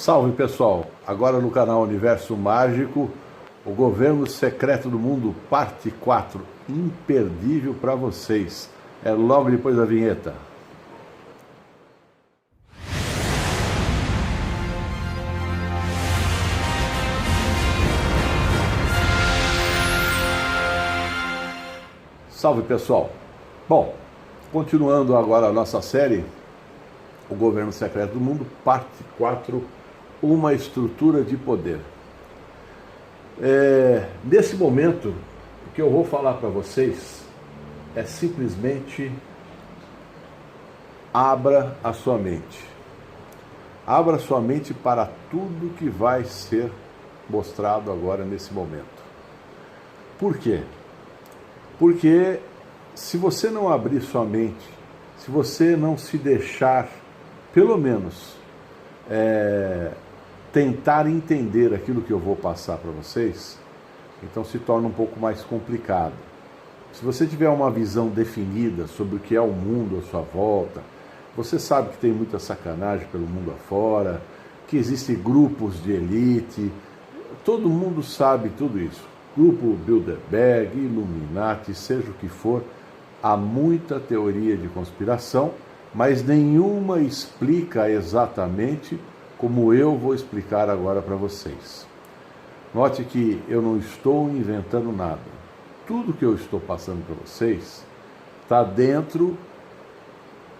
Salve pessoal, agora no canal Universo Mágico, o Governo Secreto do Mundo, parte 4, imperdível para vocês. É logo depois da vinheta. Salve pessoal. Bom, continuando agora a nossa série, o Governo Secreto do Mundo, parte 4, uma estrutura de poder. Nesse momento, o que eu vou falar para vocês é simplesmente abra a sua mente. Abra a sua mente para tudo que vai ser mostrado agora nesse momento. Por quê? Porque se você não abrir sua mente, se você não se deixar, pelo menos, tentar entender aquilo que eu vou passar para vocês, então se torna um pouco mais complicado. Se você tiver uma visão definida sobre o que é o mundo à sua volta, você sabe que tem muita sacanagem pelo mundo afora, que existem grupos de elite, todo mundo sabe tudo isso. Grupo Bilderberg, Illuminati, seja o que for, há muita teoria de conspiração, mas nenhuma explica exatamente como eu vou explicar agora para vocês. Note que eu não estou inventando nada. Tudo que eu estou passando para vocês está dentro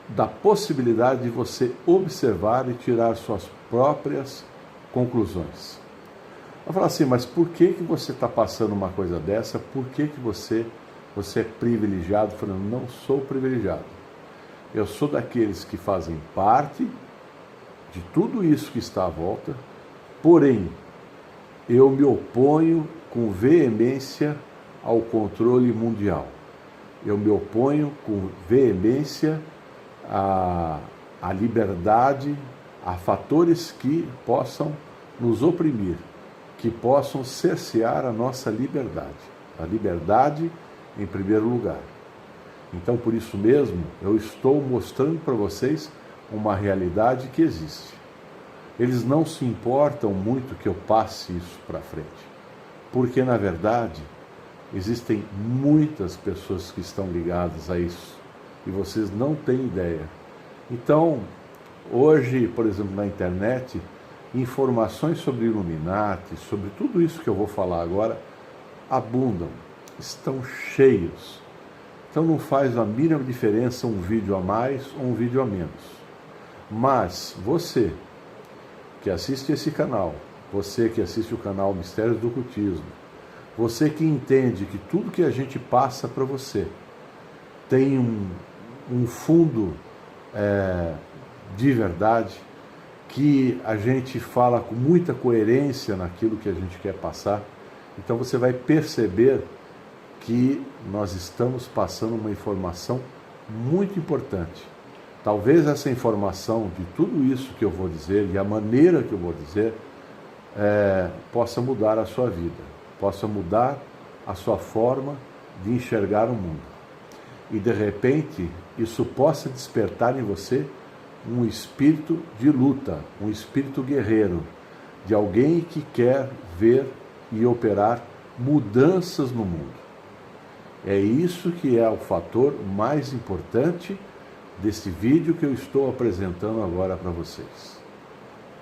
da possibilidade de você observar e tirar suas próprias conclusões. Vai falar assim, mas por que você está passando uma coisa dessa? Por que você é privilegiado? Falando, não sou privilegiado. Eu sou daqueles que fazem parte de tudo isso que está à volta, porém, eu me oponho com veemência ao controle mundial. Eu me oponho com veemência à liberdade, a fatores que possam nos oprimir, que possam cercear a nossa liberdade. A liberdade em primeiro lugar. Então, por isso mesmo, eu estou mostrando para vocês uma realidade que existe. Eles não se importam muito que eu passe isso para frente, porque, na verdade, existem muitas pessoas que estão ligadas a isso, e vocês não têm ideia. Então, hoje, por exemplo, na internet, informações sobre Illuminati, sobre tudo isso que eu vou falar agora, abundam, estão cheios. Então não faz a mínima diferença um vídeo a mais ou um vídeo a menos. Mas você que assiste esse canal, você que assiste o canal Mistérios do Ocultismo, você que entende que tudo que a gente passa para você tem um fundo de verdade, que a gente fala com muita coerência naquilo que a gente quer passar, então você vai perceber que nós estamos passando uma informação muito importante. Talvez essa informação de tudo isso que eu vou dizer e a maneira que eu vou dizer possa mudar a sua vida, possa mudar a sua forma de enxergar o mundo. E de repente isso possa despertar em você um espírito de luta, um espírito guerreiro, de alguém que quer ver e operar mudanças no mundo. É isso que é o fator mais importante desse vídeo que eu estou apresentando agora para vocês.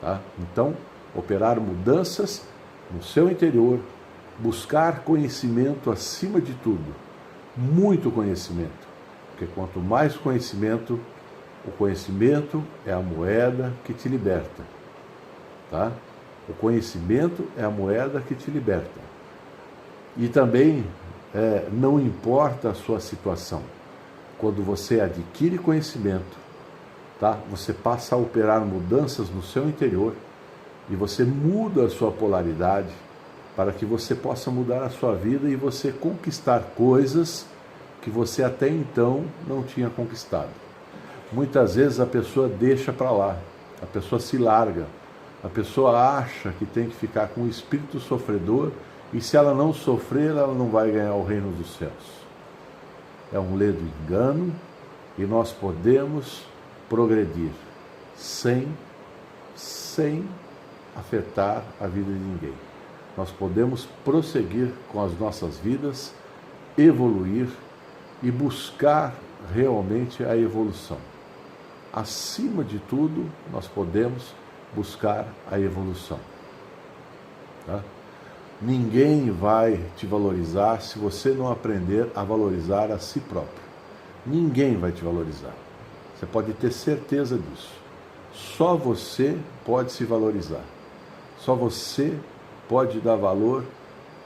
Tá? Então, operar mudanças no seu interior, buscar conhecimento acima de tudo, muito conhecimento, porque quanto mais conhecimento, o conhecimento é a moeda que te liberta. Tá? O conhecimento é a moeda que te liberta. E também não importa a sua situação. Quando você adquire conhecimento, tá? Você passa a operar mudanças no seu interior e você muda a sua polaridade para que você possa mudar a sua vida e você conquistar coisas que você até então não tinha conquistado. Muitas vezes a pessoa deixa para lá, a pessoa se larga, a pessoa acha que tem que ficar com o espírito sofredor e se ela não sofrer, ela não vai ganhar o reino dos céus. É um ledo engano e nós podemos progredir sem afetar a vida de ninguém. Nós podemos prosseguir com as nossas vidas, evoluir e buscar realmente a evolução. Acima de tudo, nós podemos buscar a evolução. Tá? Ninguém vai te valorizar se você não aprender a valorizar a si próprio. Ninguém vai te valorizar. Você pode ter certeza disso. Só você pode se valorizar. Só você pode dar valor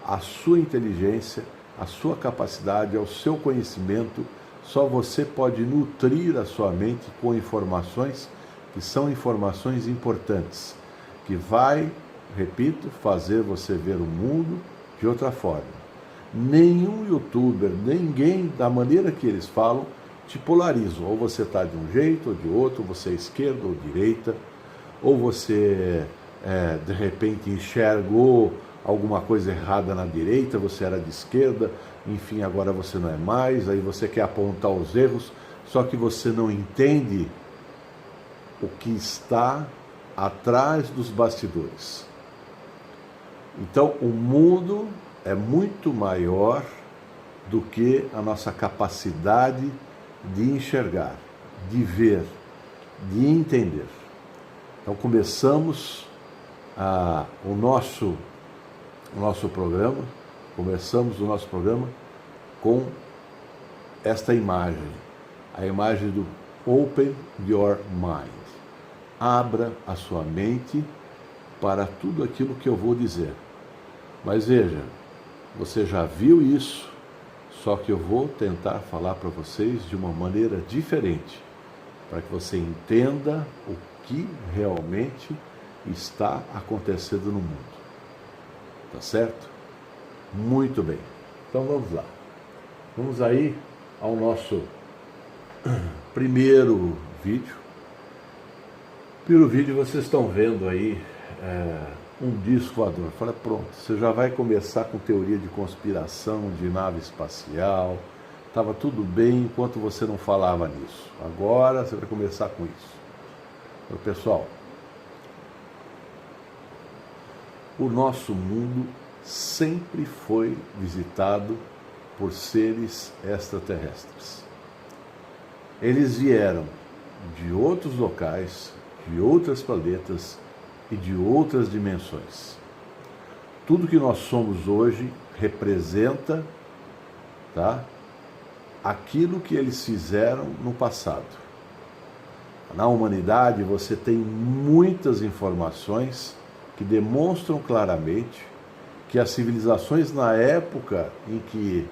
à sua inteligência, à sua capacidade, ao seu conhecimento. Só você pode nutrir a sua mente com informações que são informações importantes, que vai, repito, fazer você ver o mundo de outra forma. Nenhum youtuber, ninguém, da maneira que eles falam, te polariza. Ou você está de um jeito ou de outro, você é esquerda ou direita, ou você de repente enxergou alguma coisa errada na direita, você era de esquerda, enfim, agora você não é mais, aí você quer apontar os erros, só que você não entende o que está atrás dos bastidores. Então, o mundo é muito maior do que a nossa capacidade de enxergar, de ver, de entender. Então, começamos o nosso programa, com esta imagem, a imagem do Open Your Mind. Abra a sua mente para tudo aquilo que eu vou dizer. Mas veja, você já viu isso, só que eu vou tentar falar para vocês de uma maneira diferente, para que você entenda o que realmente está acontecendo no mundo. Tá certo? Muito bem. Então vamos lá. Vamos aí ao nosso primeiro vídeo. Pelo vídeo vocês estão vendo aí um disco voador. Fala, pronto, você já vai começar com teoria de conspiração, de nave espacial. Estava tudo bem enquanto você não falava nisso. Agora você vai começar com isso. Então, pessoal, o nosso mundo sempre foi visitado por seres extraterrestres. Eles vieram de outros locais, de outros planetas e de outras dimensões. Tudo que nós somos hoje representa, tá, aquilo que eles fizeram no passado. Na humanidade você tem muitas informações que demonstram claramente que as civilizações na época em que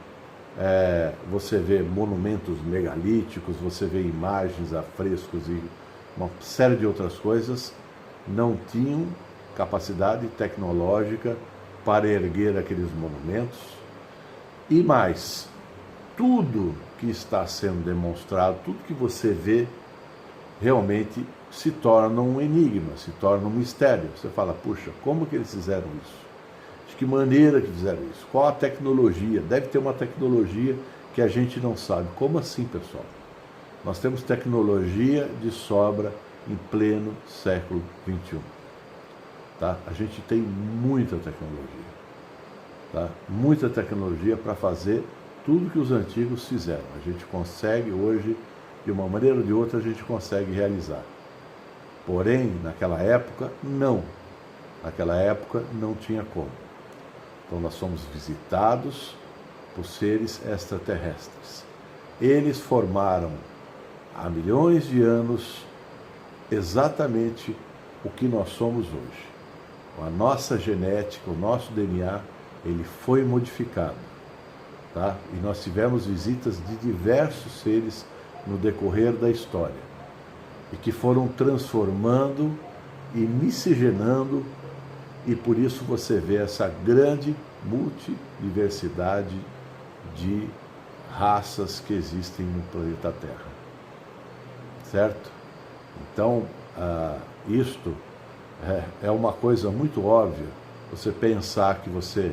você vê monumentos megalíticos, você vê imagens, afrescos e uma série de outras coisas, não tinham capacidade tecnológica para erguer aqueles monumentos. E mais, tudo que está sendo demonstrado, tudo que você vê, realmente se torna um enigma, se torna um mistério. Você fala, puxa, como que eles fizeram isso? De que maneira que fizeram isso? Qual a tecnologia? Deve ter uma tecnologia que a gente não sabe. Como assim, pessoal? Nós temos tecnologia de sobra em pleno século XXI. Tá? A gente tem muita tecnologia. Tá? Muita tecnologia para fazer tudo que os antigos fizeram. A gente consegue hoje, de uma maneira ou de outra, a gente consegue realizar. Porém, naquela época, não. Naquela época, não tinha como. Então, nós somos visitados por seres extraterrestres. Eles formaram, há milhões de anos, exatamente o que nós somos hoje. A nossa genética, o nosso DNA, ele foi modificado. Tá? E nós tivemos visitas de diversos seres no decorrer da história, e que foram transformando e miscigenando, e por isso você vê essa grande multidiversidade de raças que existem no planeta Terra. Certo? Então, isto é uma coisa muito óbvia, você pensar que você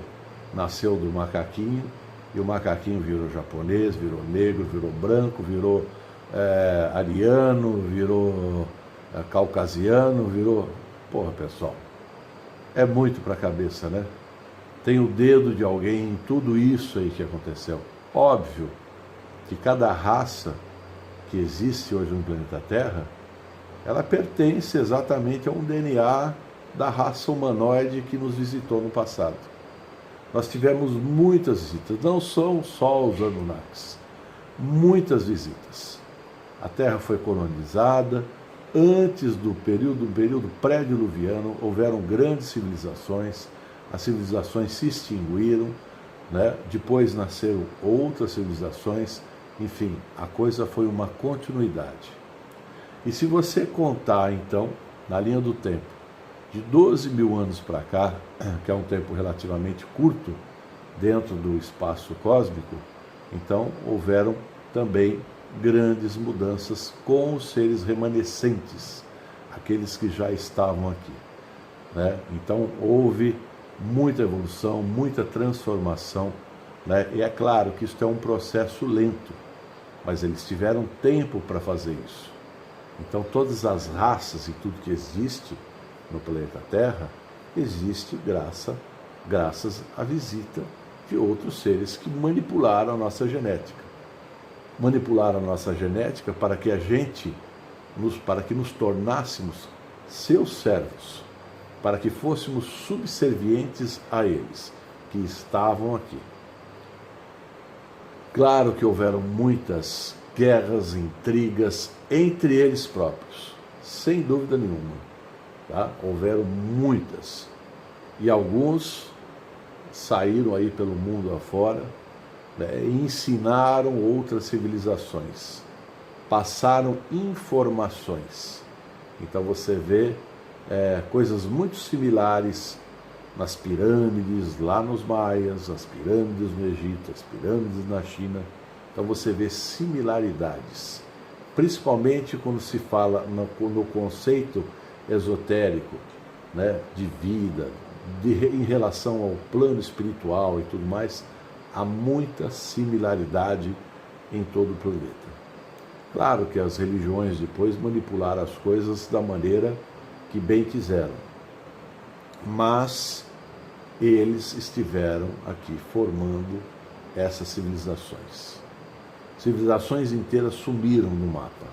nasceu do macaquinho, e o macaquinho virou japonês, virou negro, virou branco, virou ariano, virou caucasiano, virou... Porra, pessoal, É muito para a cabeça, né? Tem o dedo de alguém em tudo isso aí que aconteceu. Óbvio que cada raça que existe hoje no planeta Terra, ela pertence exatamente a um DNA da raça humanoide que nos visitou no passado. Nós tivemos muitas visitas, não são só os Anunnakis, muitas visitas. A Terra foi colonizada, antes do período pré-diluviano, houveram grandes civilizações, as civilizações se extinguiram, né? Depois nasceram outras civilizações, enfim, a coisa foi uma continuidade. E se você contar, então, na linha do tempo, de 12 mil anos para cá, que é um tempo relativamente curto dentro do espaço cósmico, então houveram também grandes mudanças com os seres remanescentes, aqueles que já estavam aqui, né? Então houve muita evolução, muita transformação, né? E é claro que isso é um processo lento, mas eles tiveram tempo para fazer isso. Então todas as raças e tudo que existe no planeta Terra existe graças à visita de outros seres que manipularam a nossa genética. Manipularam a nossa genética para que para que nos tornássemos seus servos, para que fôssemos subservientes a eles, que estavam aqui. Claro que houveram muitas guerras, intrigas entre eles próprios, sem dúvida nenhuma. Tá? Houveram muitas. E alguns saíram aí pelo mundo afora, né, e ensinaram outras civilizações, passaram informações. Então você vê coisas muito similares nas pirâmides, lá nos maias, as pirâmides no Egito, as pirâmides na China. Então você vê similaridades, principalmente quando se fala no conceito esotérico, né, de vida, em relação ao plano espiritual e tudo mais. Há muita similaridade em todo o planeta. Claro que as religiões depois manipularam as coisas da maneira que bem quiseram, mas eles estiveram aqui formando essas civilizações. Civilizações inteiras sumiram no mapa.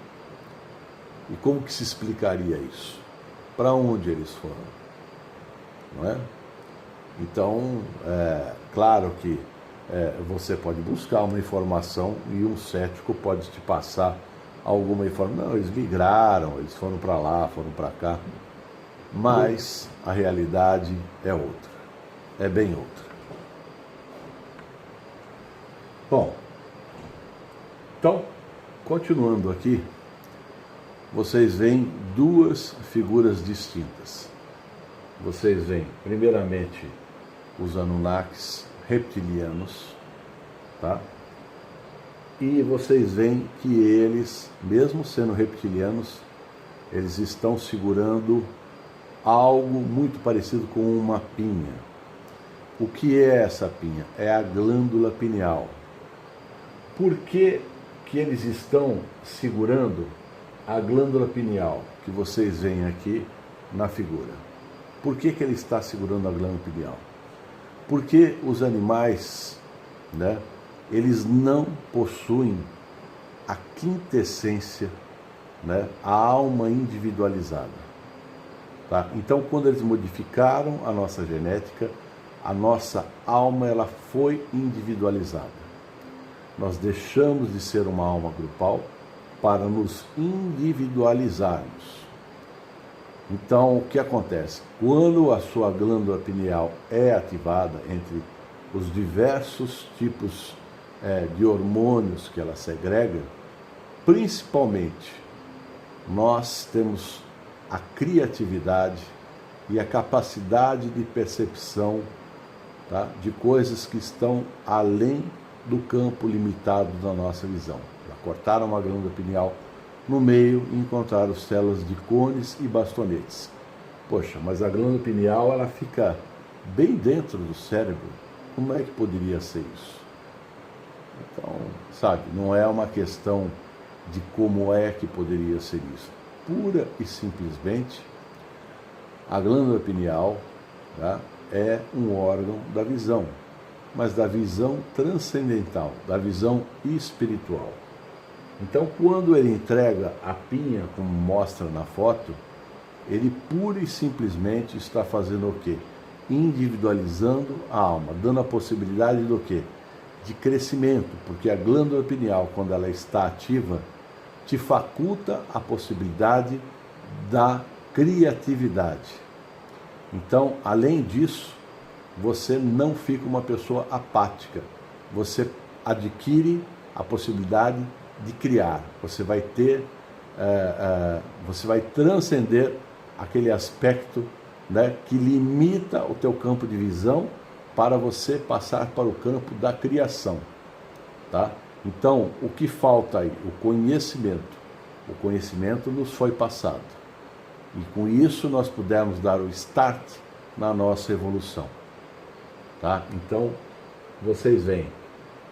E como que se explicaria isso? Para onde eles foram? Não é? Então, claro que você pode buscar uma informação e um cético pode te passar alguma informação. Não, eles migraram, eles foram para lá, foram para cá. Mas a realidade é outra, é bem outra. Bom, então, continuando aqui, vocês veem duas figuras distintas. Vocês veem, primeiramente, os Anunnakis reptilianos, tá? E vocês veem que eles, mesmo sendo reptilianos, eles estão segurando algo muito parecido com uma pinha. O que é essa pinha? É a glândula pineal. Por que eles estão segurando a glândula pineal, que vocês veem aqui na figura? Por que ele está segurando a glândula pineal? Porque os animais, né, eles não possuem a quintessência, né, a alma individualizada. Tá? Então, quando eles modificaram a nossa genética, a nossa alma ela foi individualizada. Nós deixamos de ser uma alma grupal para nos individualizarmos. Então, o que acontece? Quando a sua glândula pineal é ativada, entre os diversos tipos de hormônios que ela segrega, principalmente nós temos a criatividade e a capacidade de percepção, tá, de coisas que estão além do campo limitado da nossa visão. Já cortaram uma glândula pineal no meio e encontraram células de cones e bastonetes. Poxa, mas a glândula pineal ela fica bem dentro do cérebro. Como é que poderia ser isso? Então, sabe, não é uma questão de como é que poderia ser isso. Pura e simplesmente, a glândula pineal tá? É um órgão da visão, mas da visão transcendental, da visão espiritual. Então, quando ele entrega a pinha, como mostra na foto, ele pura e simplesmente está fazendo o quê? Individualizando a alma, dando a possibilidade do quê? De crescimento, porque a glândula pineal, quando ela está ativa, te faculta a possibilidade da criatividade. Então, além disso, você não fica uma pessoa apática, você adquire a possibilidade de criar, você vai ter, você vai transcender aquele aspecto, né, que limita o teu campo de visão para você passar para o campo da criação, tá? Então, o que falta aí? O conhecimento. O conhecimento nos foi passado. E com isso nós pudemos dar o start na nossa evolução, tá? Então, vocês veem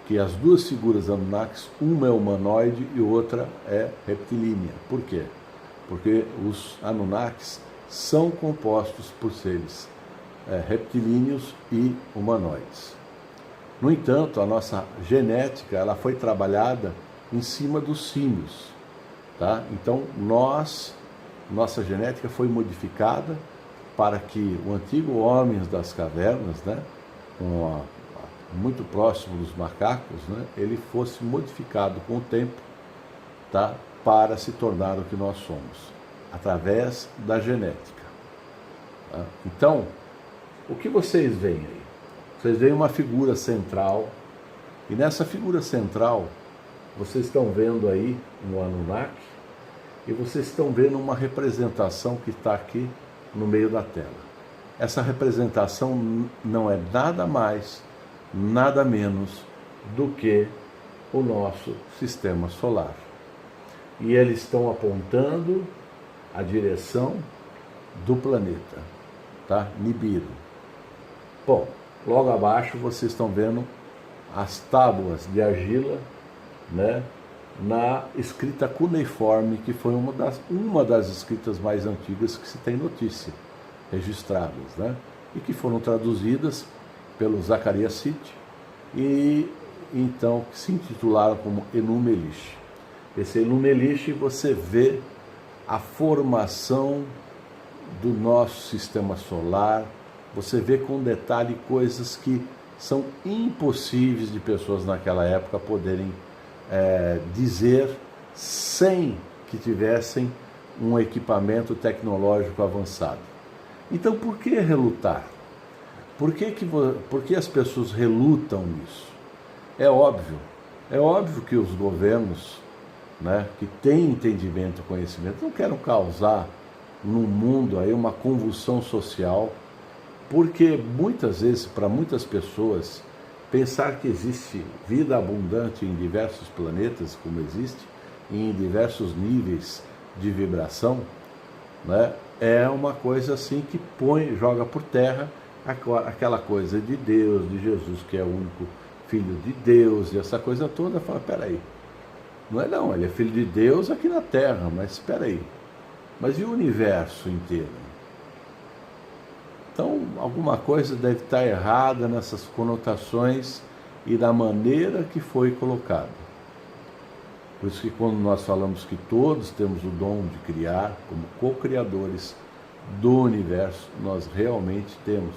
que as duas figuras Anunnakis, uma é humanoide e outra é reptilínea. Por quê? Porque os Anunnakis são compostos por seres reptilíneos e humanoides. No entanto, a nossa genética ela foi trabalhada em cima dos símios, tá? Então, nossa genética foi modificada para que o antigo homem das cavernas, né, muito próximo dos macacos, né, ele fosse modificado com o tempo, tá, para se tornar o que nós somos, através da genética. Tá? Então, o que vocês veem aí? Vocês veem uma figura central, e nessa figura central, vocês estão vendo aí um Anunnaki, e vocês estão vendo uma representação que está aqui no meio da tela. Essa representação não é nada mais, nada menos do que o nosso sistema solar. E eles estão apontando a direção do planeta, tá? Nibiru. Bom, logo abaixo vocês estão vendo as tábuas de argila, né, na escrita cuneiforme, que foi uma das escritas mais antigas que se tem notícia, registradas, né, e que foram traduzidas pelo Zacarias Sitchin e então que se intitularam como Enuma Elish. Esse Enuma Elish, você vê a formação do nosso sistema solar, você vê com detalhe coisas que são impossíveis de pessoas naquela época poderem dizer sem que tivessem um equipamento tecnológico avançado. Então, por que relutar? Por que as pessoas relutam nisso? É óbvio que os governos, né, que têm entendimento e conhecimento, não querem causar no mundo aí uma convulsão social, porque muitas vezes, para muitas pessoas, pensar que existe vida abundante em diversos planetas, como existe, e em diversos níveis de vibração, né, é uma coisa assim que joga por terra aquela coisa de Deus, de Jesus, que é o único Filho de Deus, e essa coisa toda. Fala, peraí, não, ele é Filho de Deus aqui na Terra, mas peraí, mas e o universo inteiro? Então, alguma coisa deve estar errada nessas conotações e da maneira que foi colocado. Por isso que quando nós falamos que todos temos o dom de criar, como co-criadores do universo, nós realmente temos.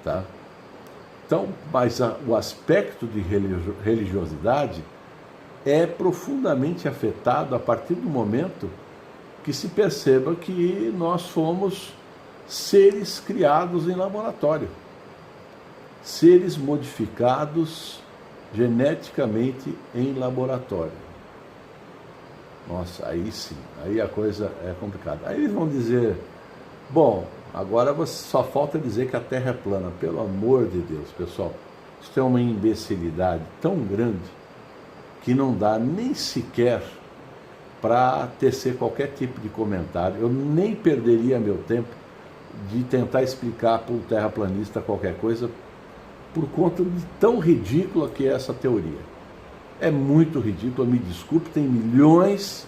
Tá? Então, mas o aspecto de religiosidade é profundamente afetado a partir do momento que se perceba que nós somos seres criados em laboratório, seres modificados geneticamente em laboratório. Nossa, aí sim, aí a coisa é complicada. Aí eles vão dizer, bom, agora só falta dizer que a Terra é plana. Pelo amor de Deus, pessoal, isso é uma imbecilidade tão grande que não dá nem sequer para tecer qualquer tipo de comentário. Eu nem perderia meu tempo de tentar explicar para o terraplanista qualquer coisa, por conta de tão ridícula que é essa teoria. É muito ridícula, me desculpe, tem milhões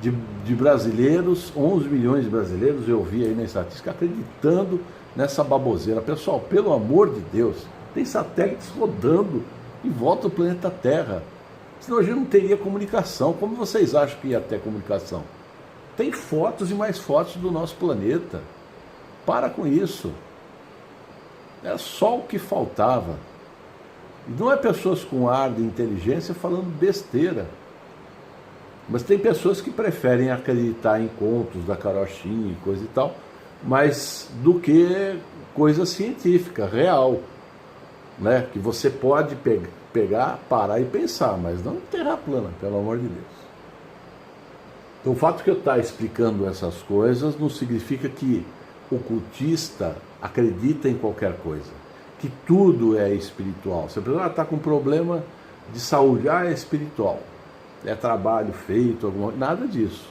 de brasileiros, 11 milhões de brasileiros, eu vi aí na estatística, acreditando nessa baboseira. Pessoal, pelo amor de Deus, tem satélites rodando em volta do planeta Terra. Senão a gente não teria comunicação. Como vocês acham que ia ter comunicação? Tem fotos e mais fotos do nosso planeta. Para com isso. É só o que faltava. E não é pessoas com ar de inteligência falando besteira. Mas tem pessoas que preferem acreditar em contos da carochinha e coisa e tal, mas do que coisa científica, real, né? Que você pode pegar, parar e pensar, mas não terra plana, pelo amor de Deus. Então o fato de eu estar explicando essas coisas não significa que o cultista acredita em qualquer coisa, que tudo é espiritual. Se a pessoa está com problema de saúde, é espiritual, é trabalho feito, nada disso.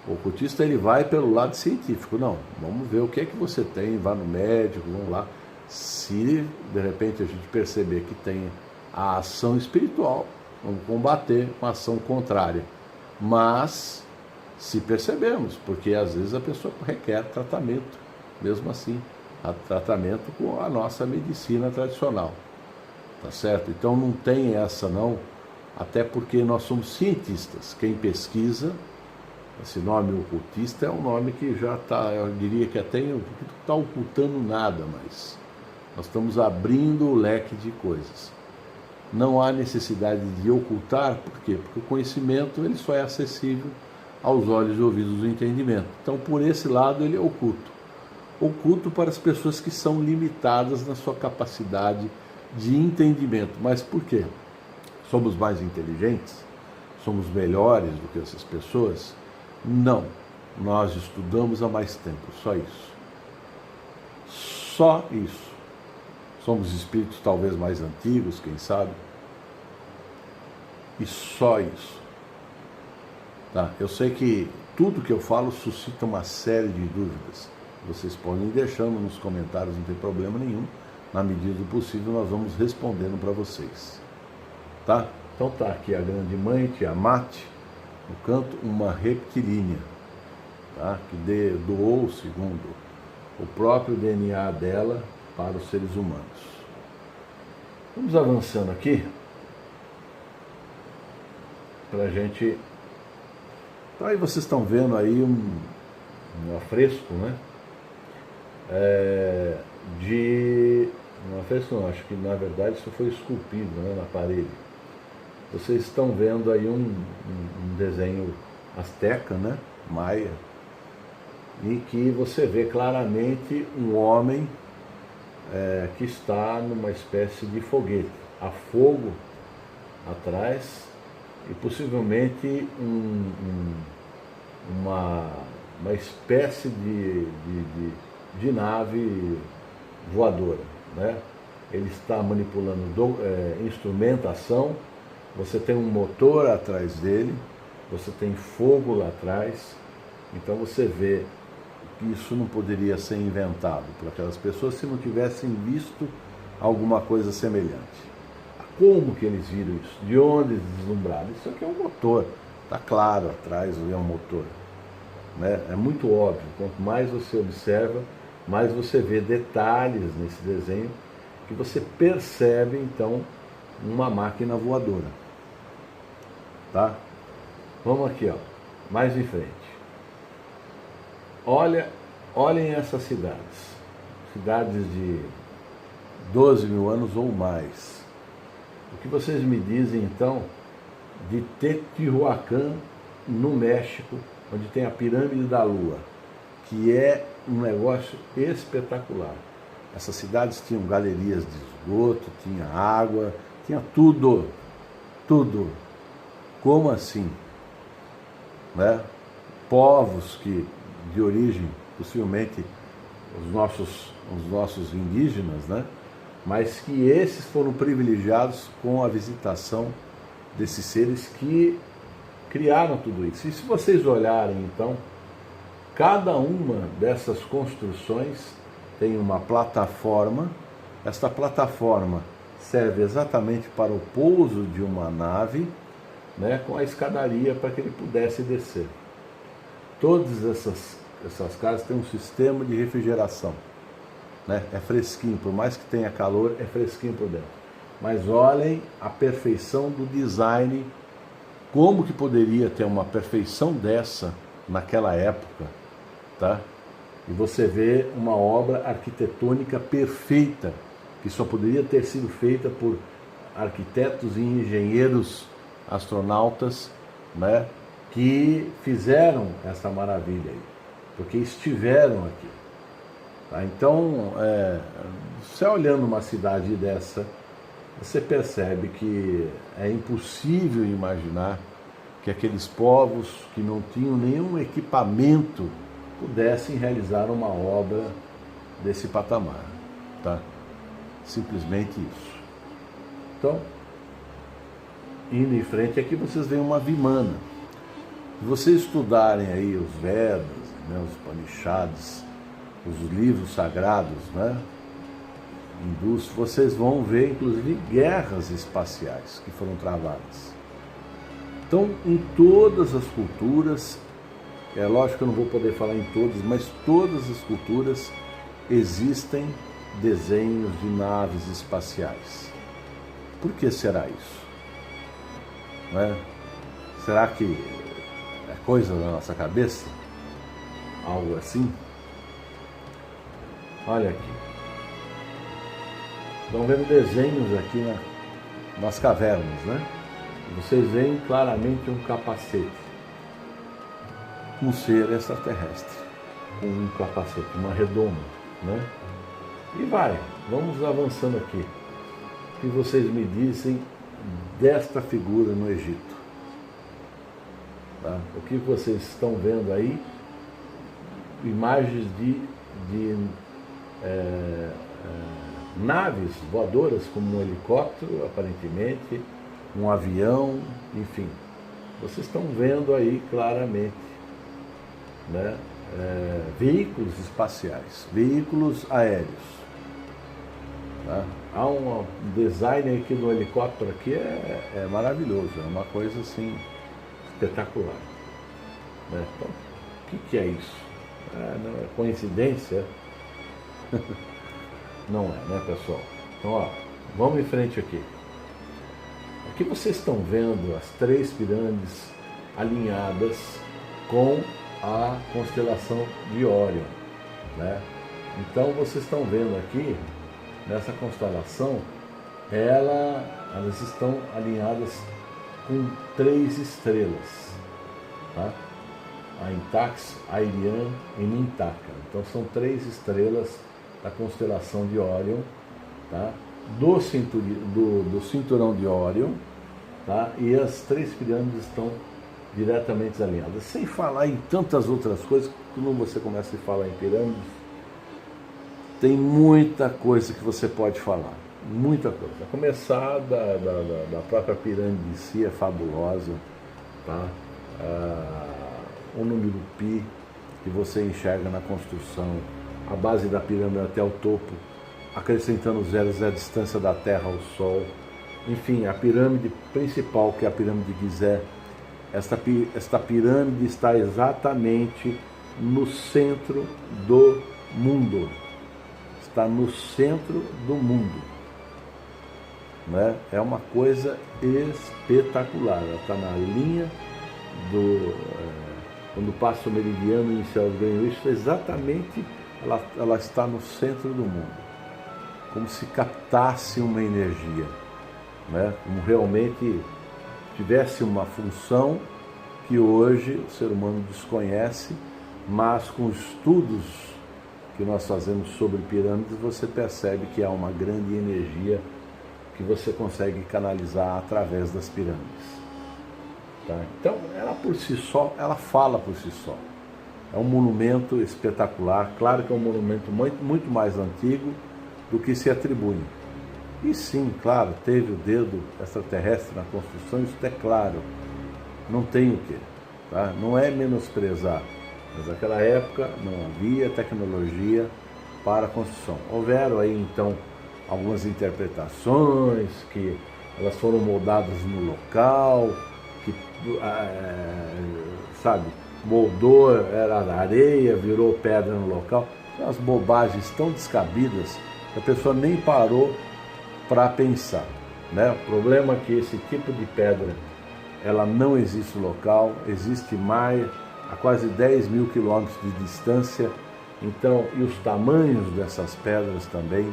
O cultista ele vai pelo lado científico. Não, vamos ver o que é que você tem, vá no médico, vamos lá. Se de repente a gente perceber que tem a ação espiritual, vamos combater uma ação contrária. Mas se percebemos, porque às vezes a pessoa requer tratamento, mesmo assim, tratamento com a nossa medicina tradicional, tá certo? Então não tem essa não, até porque nós somos cientistas. Quem pesquisa, esse nome ocultista é um nome que já está, eu diria que até não está ocultando nada, mas nós estamos abrindo o leque de coisas. Não há necessidade de ocultar, por quê? Porque o conhecimento ele só é acessível aos olhos e ouvidos do entendimento. Então, por esse lado, ele é oculto. Oculto para as pessoas que são limitadas na sua capacidade de entendimento. Mas por quê? Somos mais inteligentes? Somos melhores do que essas pessoas? Não. Nós estudamos há mais tempo, só isso. Só isso. Somos espíritos talvez mais antigos, quem sabe? E só isso. Tá? Eu sei que tudo que eu falo suscita uma série de dúvidas. Vocês podem ir deixando nos comentários, não tem problema nenhum. Na medida do possível, nós vamos respondendo para vocês. Tá? Então tá aqui a grande mãe, Tiamat, no canto, uma reptilínea, tá? Que doou, segundo o próprio DNA dela, para os seres humanos. Vamos avançando aqui, para a gente... Então aí vocês estão vendo aí um afresco, né? Um afresco não, acho que na verdade isso foi esculpido, né, na parede. Vocês estão vendo aí um desenho asteca, né, maia, em que você vê claramente um homem que está numa espécie de foguete, a fogo atrás, e possivelmente uma espécie de nave voadora, né? Ele está manipulando instrumentação. Você tem um motor atrás dele, você tem fogo lá atrás. Então você vê que isso não poderia ser inventado por aquelas pessoas se não tivessem visto alguma coisa semelhante. Como que eles viram isso? De onde eles deslumbraram? Isso aqui é um motor, está claro atrás, é um motor, né? É muito óbvio. Quanto mais você observa, mais você vê detalhes nesse desenho, que você percebe então uma máquina voadora. Tá? Vamos aqui, ó, mais em frente. Olhem essas cidades de 12 mil anos ou mais. O que vocês me dizem então de Teotihuacan, no México, onde tem a pirâmide da Lua, que é um negócio espetacular. Essas cidades tinham galerias de esgoto, tinha água, tinha tudo. Como assim? Né? Povos que, de origem, possivelmente os nossos indígenas, né? Mas que esses foram privilegiados com a visitação desses seres que criaram tudo isso. E se vocês olharem, então, cada uma dessas construções tem uma plataforma. Esta plataforma serve exatamente para o pouso de uma nave, né, com a escadaria para que ele pudesse descer. Todas essas casas têm um sistema de refrigeração, né? É fresquinho, por mais que tenha calor, é fresquinho por dentro. Mas olhem a perfeição do design, como que poderia ter uma perfeição dessa naquela época, tá? E você vê uma obra arquitetônica perfeita, que só poderia ter sido feita por arquitetos e engenheiros astronautas, né, que fizeram essa maravilha aí, porque estiveram aqui. Tá? Então, você olhando uma cidade dessa, você percebe que é impossível imaginar que aqueles povos que não tinham nenhum equipamento pudessem realizar uma obra desse patamar, tá? Simplesmente isso. Então, indo em frente aqui, vocês veem uma Vimana. Se vocês estudarem aí os Vedas, né, os Upanishads, os livros sagrados, né, hindus, vocês vão ver inclusive guerras espaciais que foram travadas. Então, em todas as culturas, é lógico que eu não vou poder falar em todas, mas todas as culturas existem desenhos de naves espaciais. Por que será isso? Não é? Será que é coisa da nossa cabeça? Algo assim? Olha aqui. Estão vendo desenhos aqui nas cavernas, né? Vocês veem claramente um capacete. Um ser extraterrestre com um capacete, uma redoma, né? E vamos avançando aqui. O que vocês me dizem desta figura no Egito? Tá? O que vocês estão vendo aí? Imagens de naves voadoras, como um helicóptero, aparentemente, um avião, enfim. Vocês estão vendo aí claramente, né? Veículos espaciais, veículos aéreos. Tá? Há um design aqui do helicóptero aqui, é maravilhoso, é uma coisa assim espetacular. Né? Então, o que é isso? Não é coincidência? Não é, né, pessoal? Então, ó, vamos em frente aqui. Aqui vocês estão vendo as 3 pirâmides alinhadas com a constelação de Órion, né? Então vocês estão vendo aqui, nessa constelação, elas estão alinhadas com 3 estrelas, tá? A Intax, a Irian e Mintaka. Então são 3 estrelas da constelação de Órion, tá? Do cinturão de Órion, tá? E as 3 pirâmides estão diretamente alinhadas. Sem falar em tantas outras coisas, quando você começa a falar em pirâmides, tem muita coisa que você pode falar. Muita coisa. A começar da própria pirâmide em si, é fabulosa, tá? O número pi que você enxerga na construção, a base da pirâmide até o topo, acrescentando zeros, é a distância da Terra ao Sol. Enfim, a pirâmide principal, que é a pirâmide de Gizé, esta pirâmide está exatamente no centro do mundo. Está no centro do mundo. Né? É uma coisa espetacular. Ela está na linha quando passa o meridiano inicial do Greenwich, exatamente ela está no centro do mundo. Como se captasse uma energia, né? Como realmente tivesse uma função que hoje o ser humano desconhece, mas com estudos que nós fazemos sobre pirâmides, você percebe que há uma grande energia que você consegue canalizar através das pirâmides. Tá? Então, ela por si só, ela fala por si só. É um monumento espetacular, claro que é um monumento muito mais antigo do que se atribui. E sim, claro, teve o dedo extraterrestre na construção, isso é claro, não tem o quê, tá? Não é menosprezar, mas naquela época não havia tecnologia para a construção. Houveram aí então algumas interpretações, que elas foram moldadas no local, que, sabe, moldou, era areia, virou pedra no local. São umas bobagens tão descabidas que a pessoa nem parou para pensar, né? O problema é que esse tipo de pedra, ela não existe no local, existe mais a quase 10 mil quilômetros de distância. Então, e os tamanhos dessas pedras também,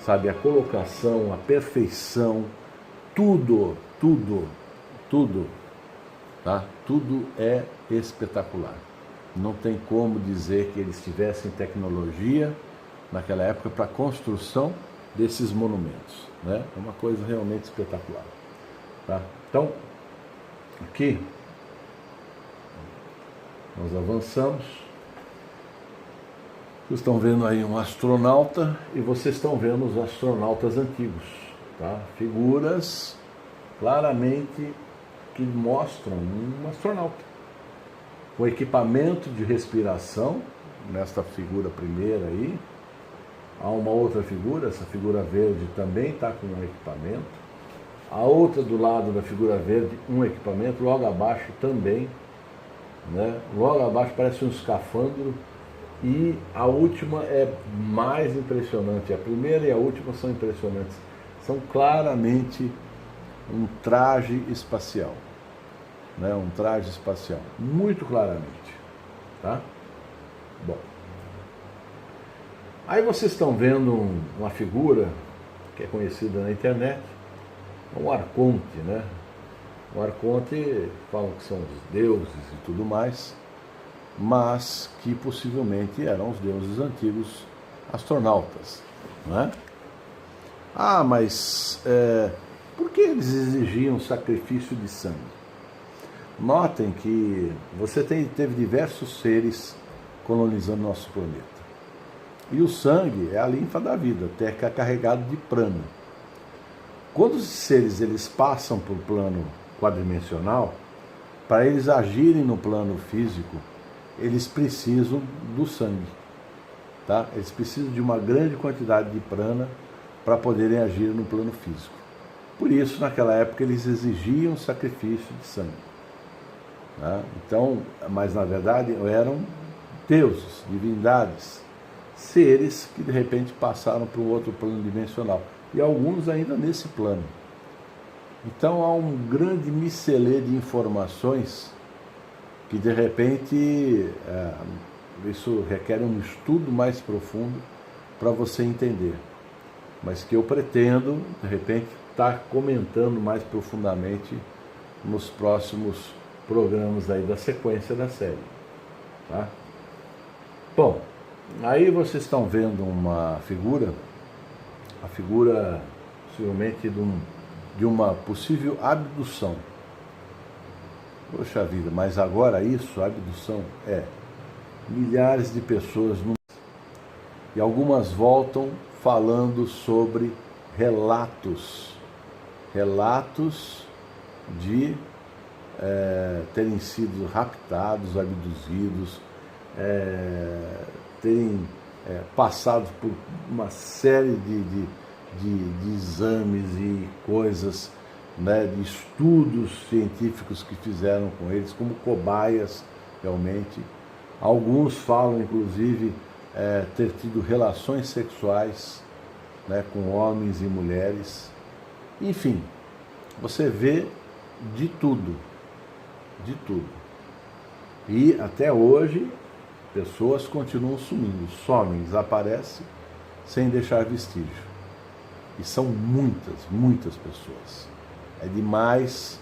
sabe, a colocação, a perfeição, tudo, tá? Tudo é espetacular. Não tem como dizer que eles tivessem tecnologia naquela época para a construção desses monumentos, né? É uma coisa realmente espetacular, tá? Então, aqui nós avançamos. Vocês estão vendo aí um astronauta e vocês estão vendo os astronautas antigos, tá? Figuras claramente que mostram um astronauta com equipamento de respiração, nesta figura primeira aí. Há uma outra figura, essa figura verde também está com um equipamento. A outra do lado da figura verde, um equipamento, logo abaixo também, né? Logo abaixo parece um escafandro. E a última é mais impressionante. A primeira e a última são impressionantes. São claramente um traje espacial, né? Um traje espacial, muito claramente, tá? Bom, aí vocês estão vendo uma figura que é conhecida na internet, um arconte, né? O arconte, falam que são os deuses e tudo mais, mas que possivelmente eram os deuses antigos astronautas, né? Ah, mas por que eles exigiam sacrifício de sangue? Notem que você teve diversos seres colonizando nosso planeta. E o sangue é a linfa da vida, até que é carregado de prana. Quando os seres eles passam por plano quadridimensional, para eles agirem no plano físico, eles precisam do sangue, tá? Eles precisam de uma grande quantidade de prana para poderem agir no plano físico. Por isso, naquela época, eles exigiam sacrifício de sangue, tá? Então, mas na verdade eram deuses, divindades, seres que de repente passaram para um outro plano dimensional, e alguns ainda nesse plano. Então há um grande micelê de informações que de repente isso requer um estudo mais profundo para você entender, mas que eu pretendo de repente estar comentando mais profundamente nos próximos programas aí da sequência da série, tá? Bom, aí vocês estão vendo uma figura, a figura possivelmente de uma possível abdução. Poxa vida, mas agora isso, a abdução, milhares de pessoas e algumas voltam falando sobre relatos de terem sido raptados, abduzidos, terem passado por uma série de exames e coisas, né, de estudos científicos que fizeram com eles, como cobaias, realmente. Alguns falam, inclusive, ter tido relações sexuais, né, com homens e mulheres. Enfim, você vê de tudo, de tudo. E até hoje, pessoas continuam sumindo, somem, desaparecem, sem deixar vestígio. E são muitas pessoas. É demais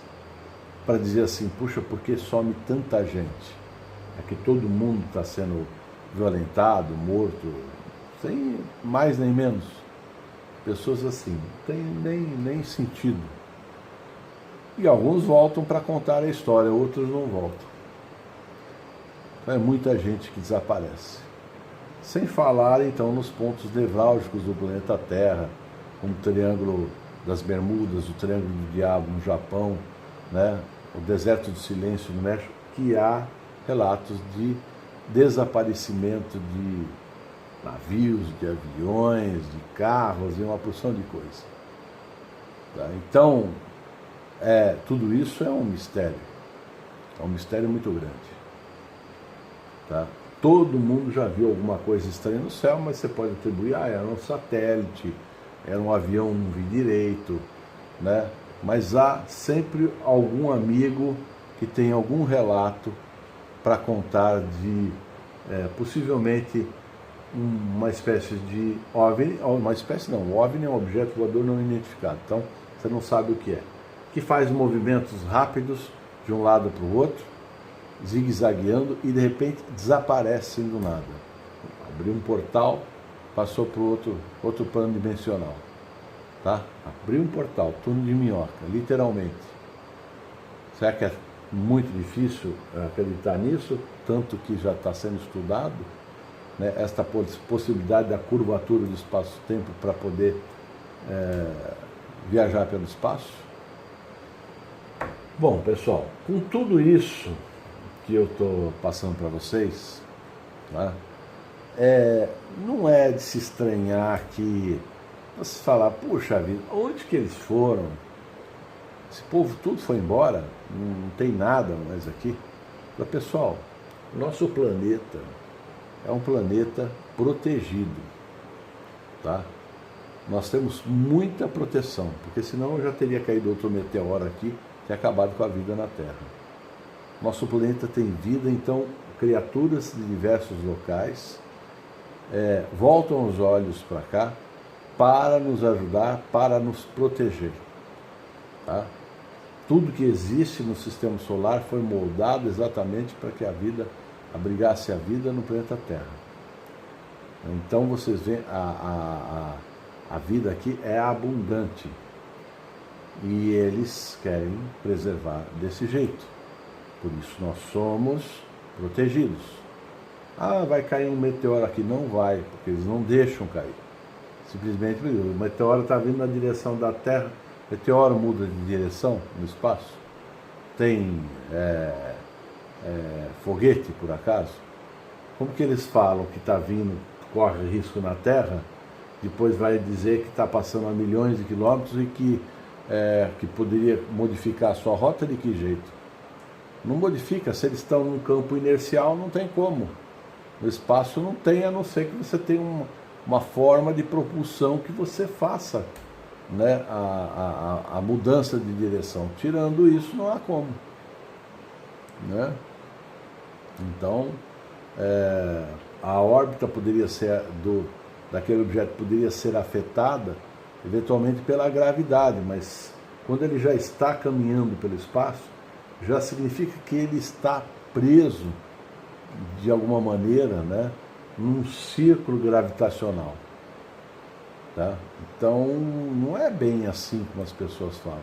para dizer assim, puxa, por que some tanta gente? É que todo mundo está sendo violentado, morto, sem mais nem menos. Pessoas assim, não tem nem sentido. E alguns voltam para contar a história, outros não voltam. Então é muita gente que desaparece. Sem falar, então, nos pontos nevrálgicos do planeta Terra, como o Triângulo das Bermudas, o Triângulo do Diabo no Japão, né? O Deserto do Silêncio no México, que há relatos de desaparecimento de navios, de aviões, de carros e uma porção de coisas. Tá? Então, tudo isso é um mistério muito grande. tá? Todo mundo já viu alguma coisa estranha no céu, mas você pode atribuir, era um satélite, era um avião, não vi direito, né? Mas há sempre algum amigo que tem algum relato para contar de possivelmente uma espécie de OVNI, uma espécie não, o OVNI é um objeto voador não identificado, então você não sabe o que é, que faz movimentos rápidos de um lado para o outro, zigue-zagueando e de repente desaparece do nada. Abriu um portal, passou para outro plano dimensional, tá? Abriu um portal, túnel de minhoca, literalmente. Será que é muito difícil acreditar nisso, tanto que já está sendo estudado, né, esta possibilidade da curvatura do espaço-tempo para poder viajar pelo espaço? Bom, pessoal, com tudo isso que eu estou passando para vocês, né, não é de se estranhar que você falar, puxa vida, onde que eles foram? Esse povo tudo foi embora, não tem nada mais aqui. Mas, pessoal, o nosso planeta é um planeta protegido, tá? Nós temos muita proteção, porque senão já teria caído outro meteoro aqui e acabado com a vida na Terra. Nosso planeta tem vida, então criaturas de diversos locais voltam os olhos para cá para nos ajudar, para nos proteger, tá? Tudo que existe no sistema solar foi moldado exatamente para que a vida abrigasse a vida no planeta Terra. Então vocês veem, a vida aqui é abundante e eles querem preservar desse jeito. Por isso nós somos protegidos. Vai cair um meteoro aqui? Não vai, porque eles não deixam cair. Simplesmente o meteoro está vindo na direção da Terra. O meteoro muda de direção no espaço? Tem foguete, por acaso? Como que eles falam que está vindo, corre risco na Terra, depois vai dizer que está passando a milhões de quilômetros e que poderia modificar a sua rota? De que jeito? Não modifica. Se eles estão num campo inercial, não tem como. No espaço não tem, a não ser que você tenha uma forma de propulsão que você faça, né, a mudança de direção. Tirando isso, não há como, né? Então, a órbita poderia ser daquele objeto poderia ser afetada eventualmente pela gravidade, mas quando ele já está caminhando pelo espaço, já significa que ele está preso de alguma maneira, né, num círculo gravitacional, tá? Então não é bem assim como as pessoas falam.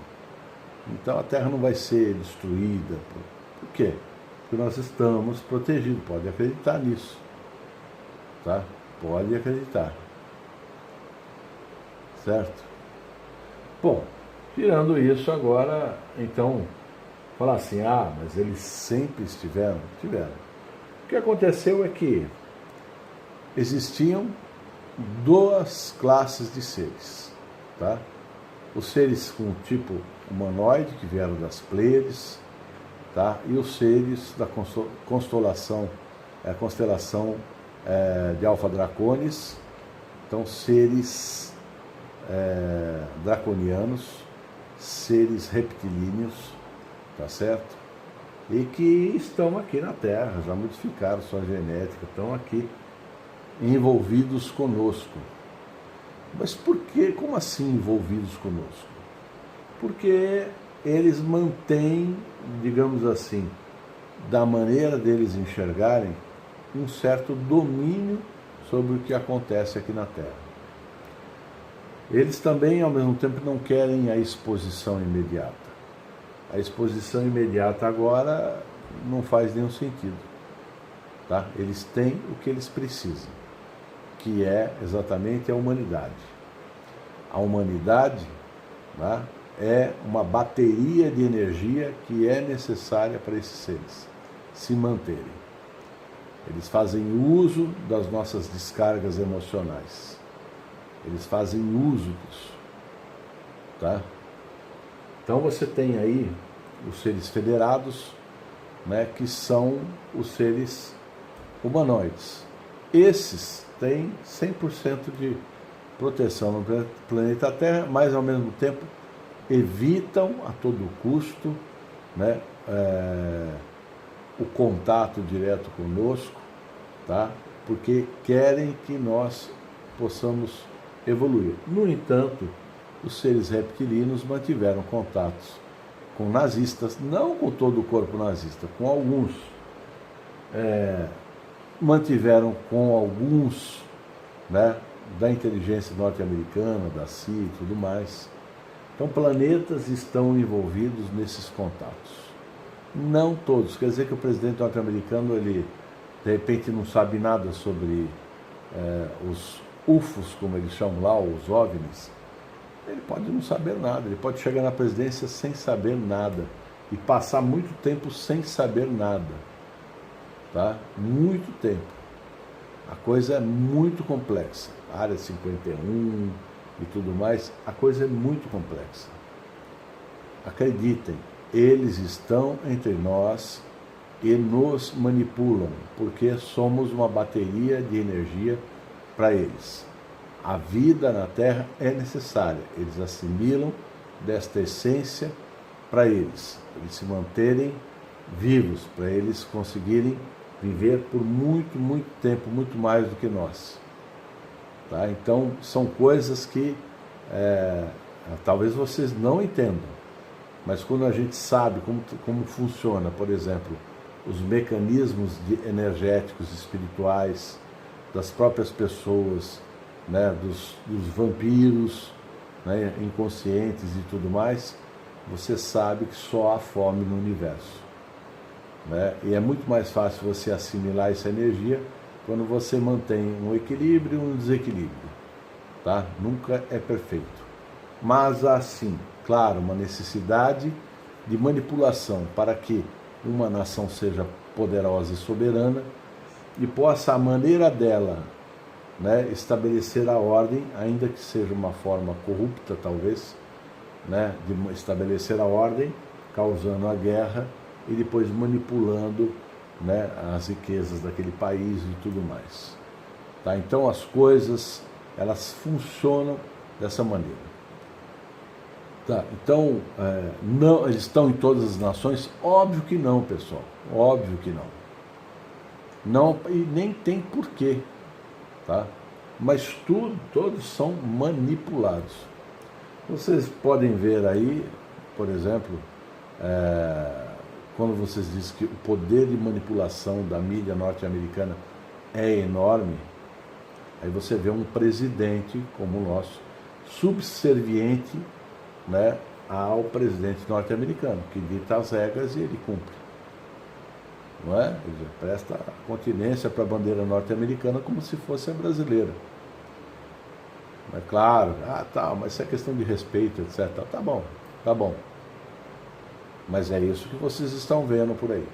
Então a Terra não vai ser destruída. Por quê? Porque nós estamos protegidos. Pode acreditar nisso, tá? Pode acreditar, certo? Bom, tirando isso agora, então falar assim, mas eles sempre estiveram? Tiveram. O que aconteceu é que existiam duas classes de seres, tá? Os seres com tipo humanoide, que vieram das Pleiades, tá? E os seres da constelação de Alfa Draconis, então seres draconianos, seres reptilíneos, tá certo? E que estão aqui na Terra, já modificaram sua genética, estão aqui envolvidos conosco. Mas por que? Como assim envolvidos conosco? Porque eles mantêm, digamos assim, da maneira deles enxergarem, um certo domínio sobre o que acontece aqui na Terra. Eles também, ao mesmo tempo, não querem a exposição imediata. A exposição imediata agora não faz nenhum sentido, tá? Eles têm o que eles precisam, que é exatamente a humanidade. A humanidade, tá, é uma bateria de energia que é necessária para esses seres se manterem. Eles fazem uso das nossas descargas emocionais. Eles fazem uso disso, tá? Então você tem aí os seres federados, né, que são os seres humanoides. Esses têm 100% de proteção no planeta Terra, mas ao mesmo tempo evitam a todo custo, né, o contato direto conosco, tá? Porque querem que nós possamos evoluir. No entanto, os seres reptilinos mantiveram contatos com nazistas, não com todo o corpo nazista, com alguns. Mantiveram com alguns, né, da inteligência norte-americana, da CIA e tudo mais. Então, planetas estão envolvidos nesses contatos. Não todos. Quer dizer que o presidente norte-americano, ele, de repente, não sabe nada sobre os UFOs, como eles chamam lá, os OVNIs. Ele pode não saber nada, ele pode chegar na presidência sem saber nada e passar muito tempo sem saber nada, tá? Muito tempo. A coisa é muito complexa. A Área 51 e tudo mais, a coisa é muito complexa. Acreditem, eles estão entre nós e nos manipulam, porque somos uma bateria de energia para eles. A vida na Terra é necessária, eles assimilam desta essência para eles se manterem vivos, para eles conseguirem viver por muito, muito tempo, muito mais do que nós. Tá? Então, são coisas que talvez vocês não entendam, mas quando a gente sabe como funciona, por exemplo, os mecanismos energéticos, espirituais, das próprias pessoas, né, dos vampiros, né, inconscientes e tudo mais, você sabe que só há fome no universo. Né? E é muito mais fácil você assimilar essa energia quando você mantém um equilíbrio e um desequilíbrio. Tá? Nunca é perfeito. Mas há sim, claro, uma necessidade de manipulação para que uma nação seja poderosa e soberana e possa, à maneira dela, né, estabelecer a ordem, ainda que seja uma forma corrupta, talvez, né, de estabelecer a ordem, causando a guerra e depois manipulando, né, as riquezas daquele país e tudo mais. Tá? Então as coisas, elas funcionam dessa maneira. Tá? Então, não, eles estão em todas as nações? Óbvio que não, pessoal. Óbvio que não. Não, e nem tem porquê. Tá? Mas todos são manipulados. Vocês podem ver aí, por exemplo, quando vocês dizem que o poder de manipulação da mídia norte-americana é enorme, aí você vê um presidente como o nosso, subserviente, né, ao presidente norte-americano, que dita as regras e ele cumpre. Não é? Ele presta continência para a bandeira norte-americana como se fosse a brasileira. Mas claro, mas isso é questão de respeito, etc. Tá bom. Mas é isso que vocês estão vendo por aí.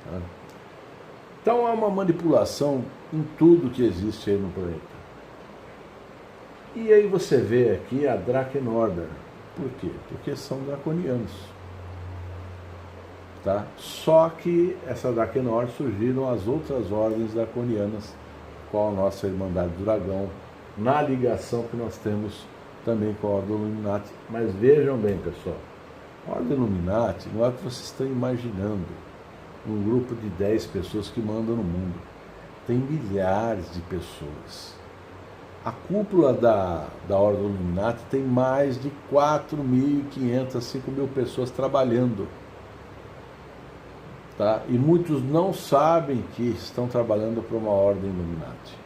Tá? Então há uma manipulação em tudo que existe aí no planeta. E aí você vê aqui a Drakenordar. Por quê? Porque são draconianos. Tá? Só que essa Drakenordar surgiram as outras ordens draconianas, qual a nossa Irmandade do Dragão, na ligação que nós temos também com a Ordem Illuminati. Mas vejam bem, pessoal, a Ordem Illuminati não é o que vocês estão imaginando, um grupo de 10 pessoas que mandam no mundo. Tem milhares de pessoas. A cúpula da Ordem Illuminati tem mais de 4.500, 5.000 pessoas trabalhando. Tá? E muitos não sabem que estão trabalhando para uma Ordem Illuminati,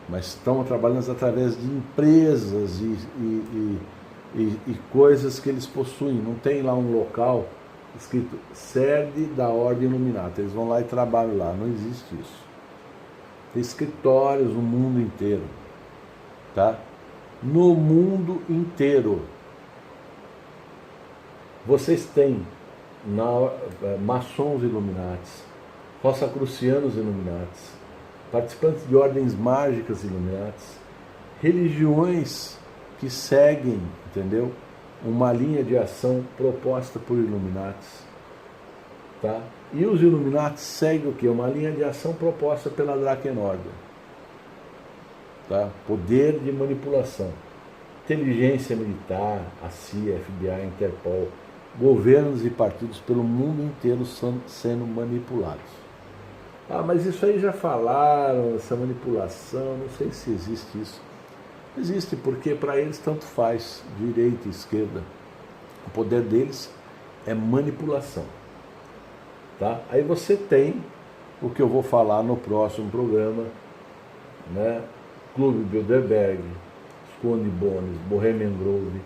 mas estão trabalhando através de empresas e coisas que eles possuem. Não tem lá um local escrito sede da Ordem Illuminati. Eles vão lá e trabalham lá. Não existe isso. Tem escritórios no mundo inteiro. Tá? No mundo inteiro. Vocês têm maçons Illuminatis, Rosacrucianos Illuminatis, participantes de ordens mágicas Illuminatis, religiões que seguem, entendeu? Uma linha de ação proposta por Illuminatis. Tá? E os Illuminati seguem o quê? Uma linha de ação proposta pela Drakenorden. Tá? Poder de manipulação. Inteligência militar, a CIA, FBI, Interpol, governos e partidos pelo mundo inteiro sendo manipulados. Ah, mas isso aí já falaram, essa manipulação, não sei se existe isso. Existe, porque para eles tanto faz, direita e esquerda. O poder deles é manipulação. Tá? Aí você tem o que eu vou falar no próximo programa, né? Clube Bilderberg, Conde Bones, Bohemian Grove,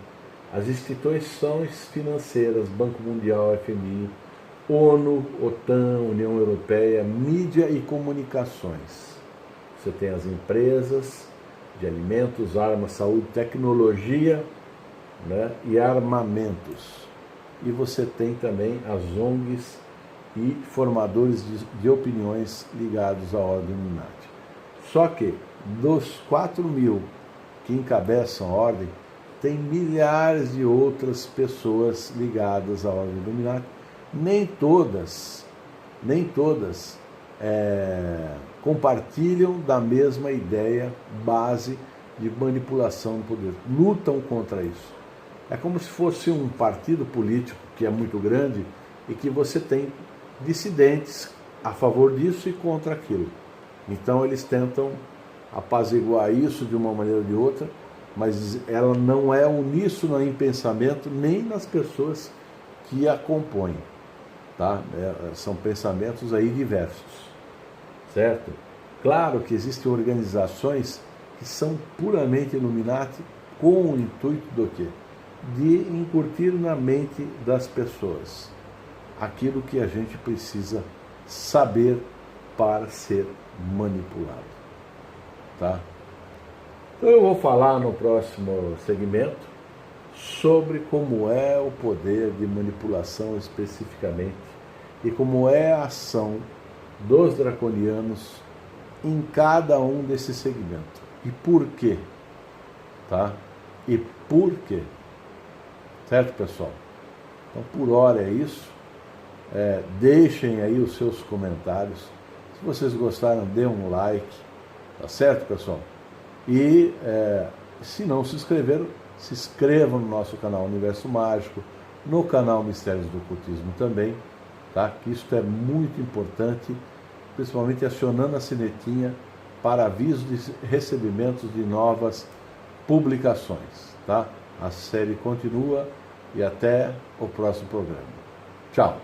as instituições financeiras, Banco Mundial, FMI, ONU, OTAN, União Europeia, mídia e comunicações. Você tem as empresas de alimentos, armas, saúde, tecnologia, né, e armamentos. E você tem também as ONGs e formadores de opiniões ligados à Ordem Illuminati. Só que, dos 4.000 que encabeçam a Ordem, tem milhares de outras pessoas ligadas à Ordem Illuminati. Nem todas compartilham da mesma ideia base de manipulação do poder. Lutam contra isso. É como se fosse um partido político que é muito grande e que você tem dissidentes a favor disso e contra aquilo. Então eles tentam apaziguar isso de uma maneira ou de outra, mas ela não é uníssona em pensamento nem nas pessoas que a compõem. Tá? São pensamentos aí diversos, certo? Claro que existem organizações que são puramente Illuminati com o intuito do quê? De incutir na mente das pessoas aquilo que a gente precisa saber para ser manipulado. Tá? Então eu vou falar no próximo segmento sobre como é o poder de manipulação especificamente e como é a ação dos draconianos em cada um desses segmentos. E por quê? Tá? E por quê? Certo, pessoal? Então, por hora é isso. Deixem aí os seus comentários. Se vocês gostaram, dê um like. Tá certo, pessoal? E se não se inscreveram, se inscrevam no nosso canal Universo Mágico, no canal Mistérios do Ocultismo também, tá? Que isso é muito importante, principalmente acionando a sinetinha para aviso de recebimentos de novas publicações, tá? A série continua e até o próximo programa. Tchau!